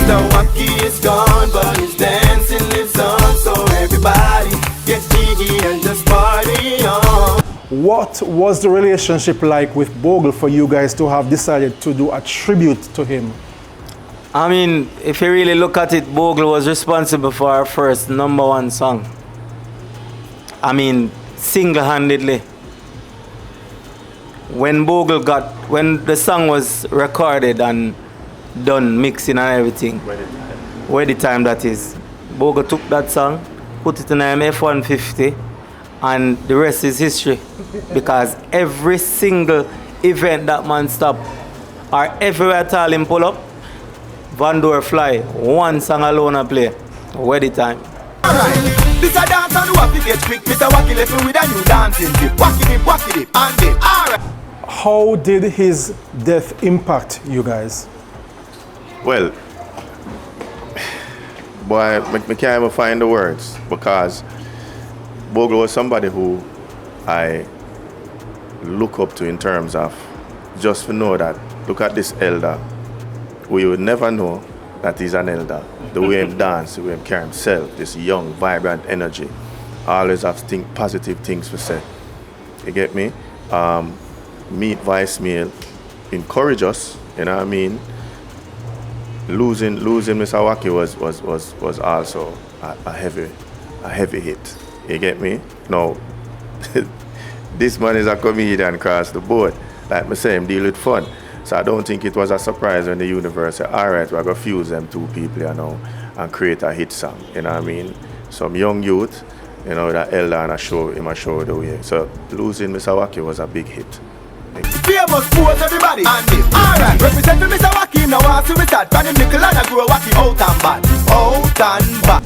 The wacky is gone, but his dancing lives on. So everybody get jiggy and just party on. What was the relationship like with Bogle for you guys to have decided to do a tribute to him? I mean, if you really look at it, Bogle was responsible for our first #1 song. I mean, single-handedly. When the song was recorded and done mixing and everything, where the time that is, Bogle took that song, put it in an F-150, and the rest is history. Because every single event that man stop, or everywhere at all him pull up, Van Door fly, one song alone I play, where the time. Alright, this a dance on the wacky get quick, Mr. Wacky left me with a new dancing dip. Wacky dip, and dip, alright. How did his death impact you guys? Well, boy, I can't even find the words, because Bogle was somebody who I look up to in terms of just to know that, look at this elder, we would never know that he's an elder. The way he dance, the way he carry himself, this young, vibrant energy, always have positive things to say. You get me? Meet Voicemail, encourage us, you know what I mean? Losing Mr. Wacky was also a heavy hit. You get me? Now, this man is a comedian across the board. Like I say, him deal with fun. So I don't think it was a surprise when the universe said, all right, we're going to fuse them two people, you know, and create a hit song. You know what I mean? Some young youth, you know, that elder and show the way. So losing Mr. Wacky was a big hit. Famous pose everybody and dip. Alright, represent for Mr. Wacky, now I see we start. From the nickel and I grow Wacky out and bad. Out and bad.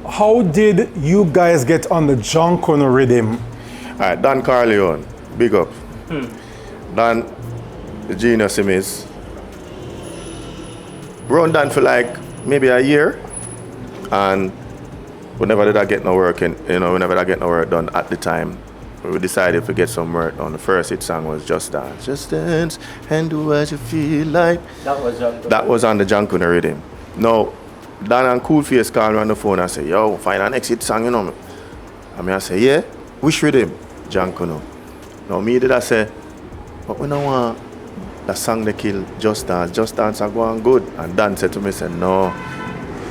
How did you guys get on the Jankun rhythm? Alright, Dan Carleone, big up. Dan, the genius him is. Run Dan for like maybe a year, and we never did I get no work in, you know, we never did I get no work done at the time. We decided to get some work done. The first hit song was Just Dance. Just dance and do what you feel like. That was on the Jankun rhythm. Now, Dan and Coolface called me on the phone and say, yo, find our next hit song, you know. And I say, yeah, which rhythm? Jankun. Now me did I say, but we don't want that song they kill Just Dance are going good. And Dan said to me, say, no,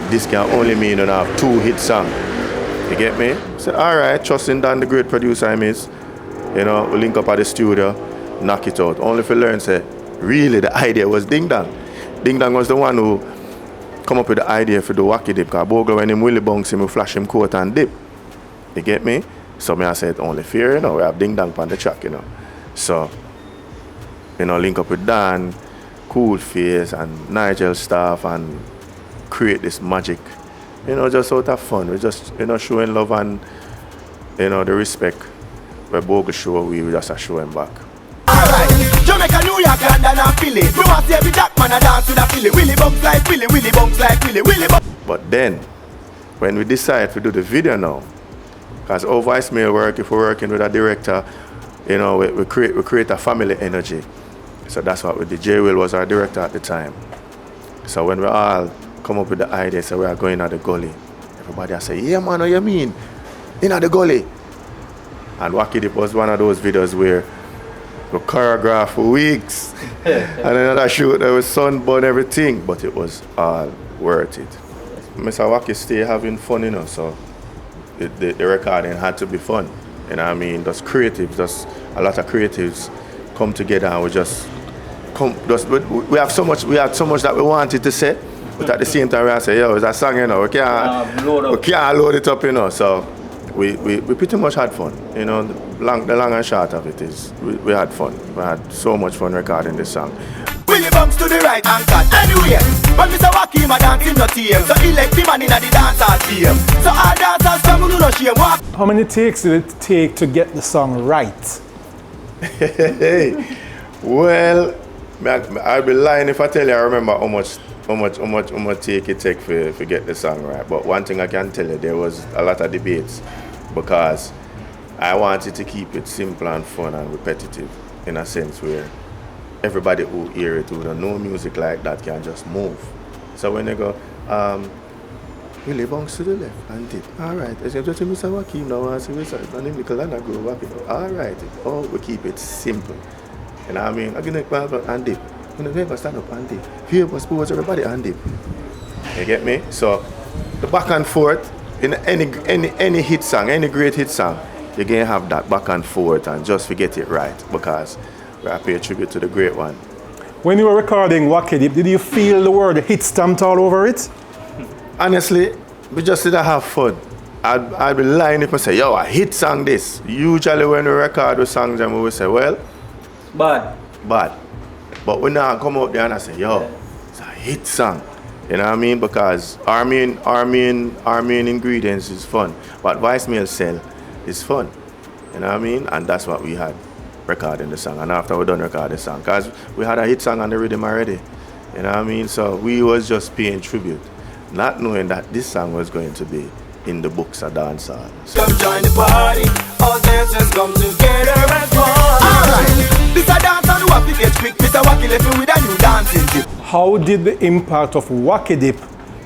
this can only mean you have 2 hit songs. You get me? I said, all right, trusting Dan, the great producer I is, you know, we link up at the studio, knock it out. Only for learn, say, really the idea was Ding Dong. Ding Dong was the one who come up with the idea for the Wacky Dip, because Bogle, when him Willie bunks him, he flash him coat and dip. You get me? So me I said, only fair, you know, we have Ding Dong on the track, you know. So, you know, link up with Dan, Coolface and Nigel staff and create this magic. You know, just out of fun. We just, you know, showing love and, you know, the respect where Bogle show, we just show him back. Alright, Jamaica, New York, London and Philly. We want to see every jack man a dance with a Philly. Willie bumps like Willie, Willie bumps like Willie, Willie bumps. But then, when we decide to do the video now, because our Voicemail work, if we're working with a director, you know, we create a family energy. So that's what we did. J. Will was our director at the time. So when we all come up with the idea, so we are going at the gully. Everybody say, yeah man, what you mean? In at the gully. And Wacky Dip was one of those videos where we choreographed for weeks. And another shoot, there was sunburn, everything, but it was all worth it. Mr. Wacky stay having fun, you know, so the recording had to be fun. You know what I mean? Just creatives, just a lot of creatives come together and we had so much that we wanted to say, but at the same time we say, yo, it's a song, you know, we can't load it up, you know. So we pretty much had fun. You know, the long and short of it is we had fun. We had so much fun recording this song. Willie bumps to the right and cut anyway. But Mr. Wakim a dancing no team. So he like the man in the dancehall team. So our dancers come do no shame. How many takes did it take to get the song right? Well, I'd be lying if I tell you I remember how much take it take for get the song right. But one thing I can tell you, there was a lot of debates because I wanted to keep it simple and fun and repetitive in a sense where everybody who hear it, who don't know music like that, can just move. So when they go, Willie bounce to the left and dip. All right. It's just Mr. Wakim now and see what's and then Nickel and go walk it. All right. Oh, we keep it simple. You know what I mean? I'm going to and dip. I'm going to stand up and dip. Here was pose everybody and dip. You get me? So the back and forth in any hit song, any great hit song, you're going to have that back and forth and just forget it right because we have to pay tribute to the great one. When you were recording Wakidip, did you feel the word hit stamped all over it? Honestly, we just did have fun. I'd be lying if I say, yo, a hit song this. Usually when we record the songs, and we will say, well, bad. But we now come out there and I say, yo, it's a hit song. You know what I mean? Because our main ingredients is fun. But voicemail sell is fun. You know what I mean? And that's what we had recording the song. And after we done recording the song, because we had a hit song on the rhythm already. You know what I mean? So we was just paying tribute, not knowing that this song was going to be in the books of dancehall. Come join the party, all dancers come together and fun. Alright, this a dance on the wacky get quick. Mr. Wacky left me with a new dancing tip. How did the impact of Wakidip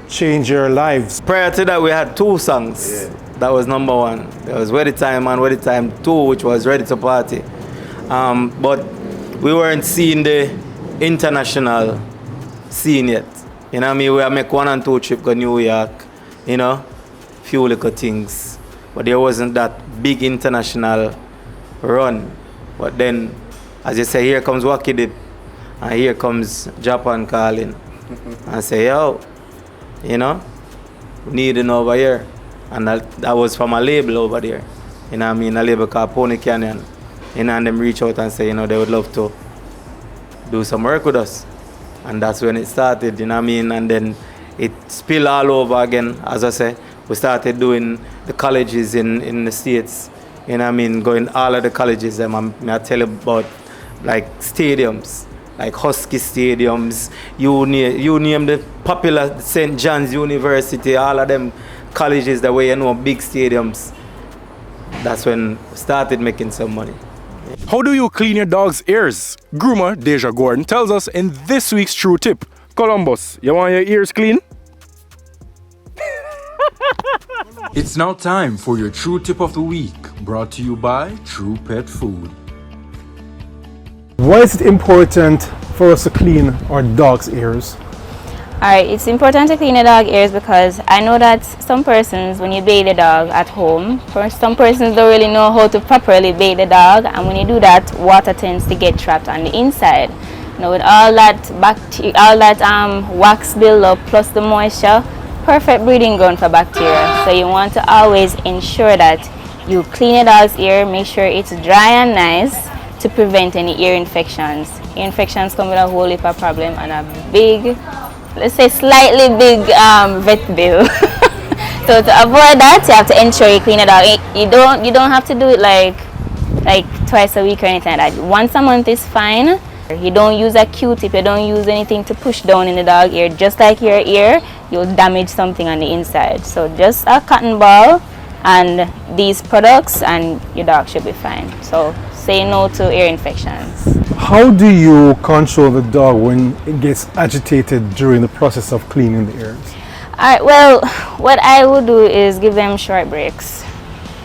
change your lives? Prior to that, we had two songs. Yeah. That was number one. There was Ready Time and Ready Time 2, which was Ready to Party. But we weren't seeing the international scene yet. You know what I mean? We make 1 and 2 trip to New York, you know, few little things. But there wasn't that big international run. But then, as you say, here comes Wakidip, and here comes Japan calling, and say, yo, you know, we need it over here. And that was from a label over there. You know what I mean? A label called Pony Canyon. You know, and them reach out and say, you know, they would love to do some work with us. And that's when it started, you know what I mean? And then it spilled all over again. As I say, we started doing the colleges in the States. You know what I mean? Going all of the colleges, I tell you about like stadiums, like Husky stadiums. You name the popular St. John's University, all of them colleges that way, you know, big stadiums. That's when we started making some money. How do you clean your dog's ears? Groomer Deja Gordon tells us in this week's True Tip. Columbus, you want your ears clean? It's now time for your True Tip of the Week, brought to you by True Pet Food. Why is it important for us to clean our dog's ears? Alright, it's important to clean the dog ears because I know that some persons, when you bathe the dog at home, some persons don't really know how to properly bathe the dog, and when you do that, water tends to get trapped on the inside. Now with all that wax build up plus the moisture, perfect breeding ground for bacteria. So you want to always ensure that you clean your dog's ear, make sure it's dry and nice to prevent any ear infections. Ear infections come with a whole heap of problem and a big, let's say slightly big vet bill. So to avoid that, you have to ensure you clean it out. You don't have to do it like twice a week or anything like that. Once a month is fine. You don't use a Q-tip, you don't use anything to push down in the dog ear. Just like your ear, you'll damage something on the inside. So just a cotton ball and these products and your dog should be fine. So say no to ear infections. How do you control the dog when it gets agitated during the process of cleaning the ears? Alright, well, what I would do is give them short breaks.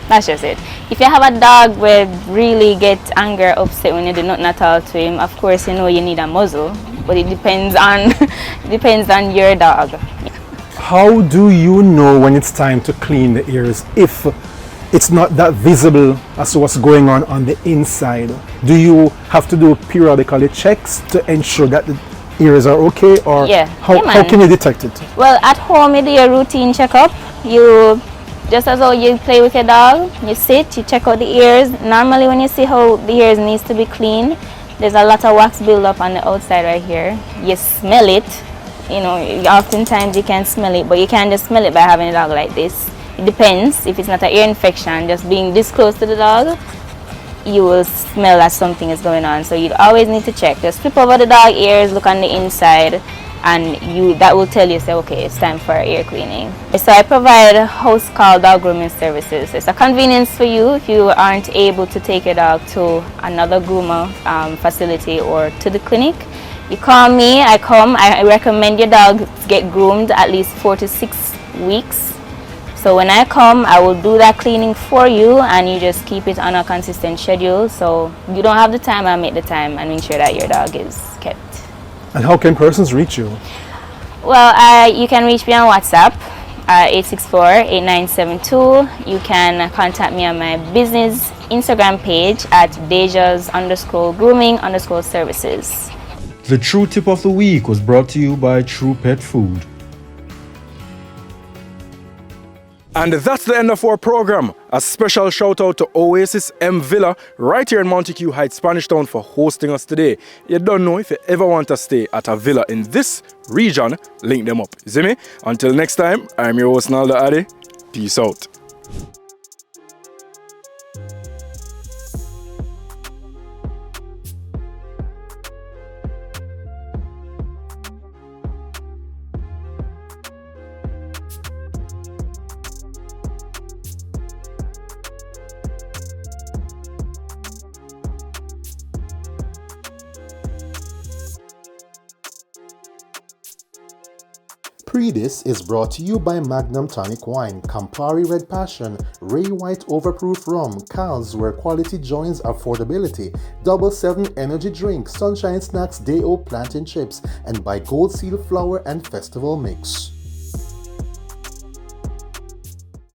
That's just it. If you have a dog where really get anger, upset when you do nothing at all to him, of course you know you need a muzzle, but it depends on your dog. How do you know when it's time to clean the ears if it's not that visible as to what's going on the inside? Do you have to do periodically checks to ensure that the ears are okay, or how can you detect it? Well, at home you do your routine checkup. You just as how you play with your dog, you sit, you check out the ears. Normally when you see how the ears needs to be clean, there's a lot of wax build-up on the outside right here. You smell it. You know, oftentimes you can smell it, but you can't just smell it by having a dog like this. It depends. If it's not an ear infection, just being this close to the dog, you will smell that something is going on. So you always need to check. Just flip over the dog ears, look on the inside, and that will tell you, say, okay, it's time for ear cleaning. So I provide a house call dog grooming services. It's a convenience for you if you aren't able to take your dog to another groomer facility or to the clinic. You call me, I come. I recommend your dog get groomed at least 4 to 6 weeks. So when I come, I will do that cleaning for you, and you just keep it on a consistent schedule. So you don't have the time, I make the time and make sure that your dog is kept. And how can persons reach you? Well, you can reach me on WhatsApp, 864-8972. You can contact me on my business Instagram page at Dejas_grooming_services. The True Tip of the Week was brought to you by True Pet Food. And that's the end of our program. A special shout out to Oasis M Villa right here in Montague Heights, Spanish Town for hosting us today. You don't know, if you ever want to stay at a villa in this region, link them up. See me? Until next time, I'm your host Naldo Addi. Peace out. Pree Dis is brought to you by Magnum Tonic Wine, Campari Red Passion, Ray White Overproof Rum, Cal's where quality joins affordability, 7 Energy Drink, Sunshine Snacks Day-O Plantain Chips, and by Gold Seal Flour and Festival Mix.